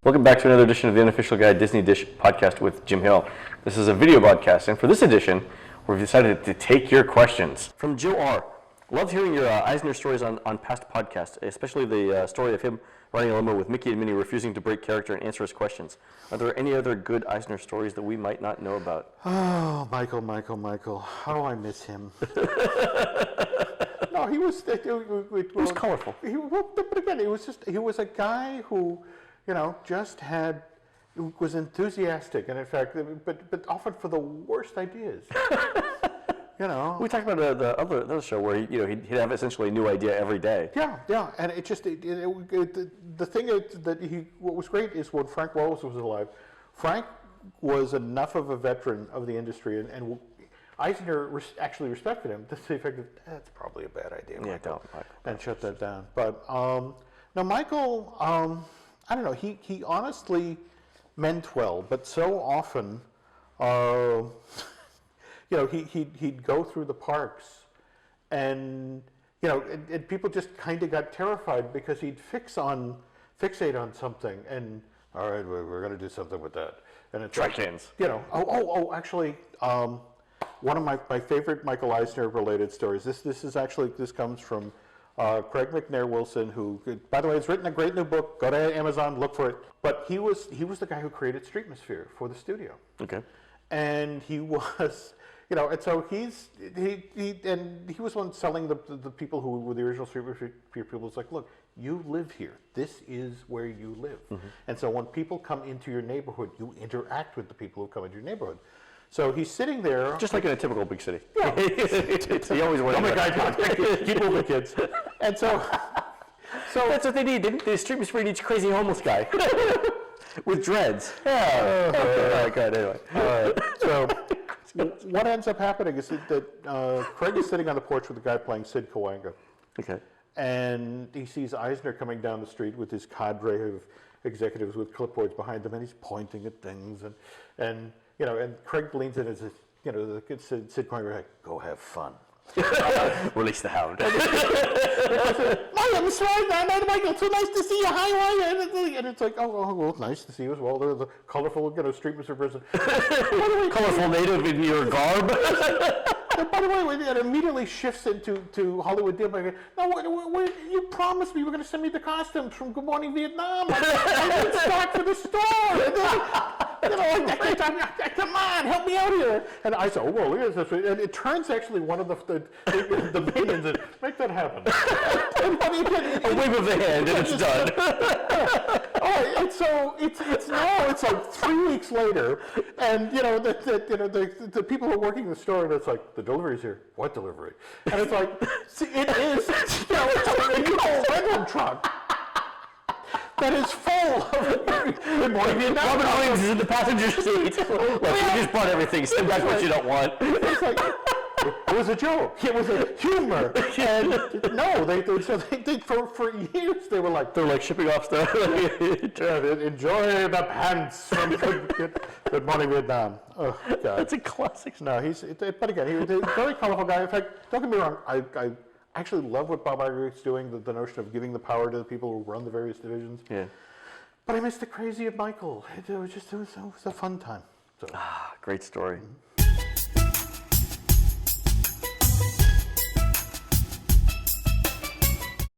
Welcome back to another edition of the Unofficial Guide Disney Dish podcast with Jim Hill. This is a video podcast, and for this edition, we've decided to take your questions. From Joe R. Loved hearing your Eisner stories on past podcasts, especially the story of him riding a limo with Mickey and Minnie refusing to break character and answer his questions. Are there any other good Eisner stories that we might not know about? Oh, Michael. How do I miss him? No, he was... It was colorful. But again, he was a guy who... was enthusiastic, and in fact, but often for the worst ideas. We talked about the other show where he'd have essentially a new idea every day. Yeah, and the thing what was great is when Frank Wallace was alive. Frank was enough of a veteran of the industry, and Eisner actually respected him to the effect of that's probably a bad idea, Michael, and shut that down. But no, Michael. I don't know. He honestly meant well, but so often, he'd go through the parks, and and people just kind of got terrified because he'd fixate on something, and all right, we're going to do something with that, and it's trash cans. Actually, one of my favorite Michael Eisner related stories. This comes from. Craig McNair Wilson, who, by the way, has written a great new book. Go to Amazon, look for it. But he was the guy who created Streetmosphere for the studio. Okay. And he was, and so he was one selling the people who were the original Streetmosphere people. It's like, look, you live here. This is where you live. Mm-hmm. And so when people come into your neighborhood, you interact with the people who come into your neighborhood. So he's sitting there. Just like in a typical big city. Yeah. He always went. Oh my God, keep moving, kids. And so that's what they need. The Streetmosphere needs crazy homeless guy with dreads. Yeah. Okay. All right, good. Anyway. All right. So what ends up happening is that Craig is sitting on the porch with a guy playing Sid Cahuenga. Okay. And he sees Eisner coming down the street with his cadre of executives with clipboards behind them, and he's pointing at things, and Craig leans in and says, the kid Sid Cahuenga, like, go have fun. Release the hound. I'm sorry, Michael, it's so nice to see you. Hi, and it's like, oh, well, nice to see you as well. They're the colorful, Streetmosphere person. Colorful native in your garb. And by the way, it immediately shifts into Hollywood Deal. No, you promised me you were going to send me the costumes from Good Morning Vietnam. I need stock for the store. Come on, help me out here. And I said, oh, well, look at this. And it turns actually one of the minions and make that happen. A wave of the hand and it's done. And so it's now it's like 3 weeks later, and the people who are working in the store, and it's like the delivery's here. What delivery? And it's like it is it's a rental truck that is full of Good Morning Vietnam. Robin Williams is in the passenger seat. Look, we just bought everything. Send back what you don't want. It's like, it was a joke. It was a humor. And no, they for years they were like, they're like shipping off stuff. Enjoy the pants from Good Morning Vietnam. Oh God, that's a classic. No, but again, he was a very colorful guy. In fact, don't get me wrong, I actually love what Bob Iger's doing, the notion of giving the power to the people who run the various divisions. Yeah. But I miss the crazy of Michael. It was a fun time. So. Great story. Mm-hmm.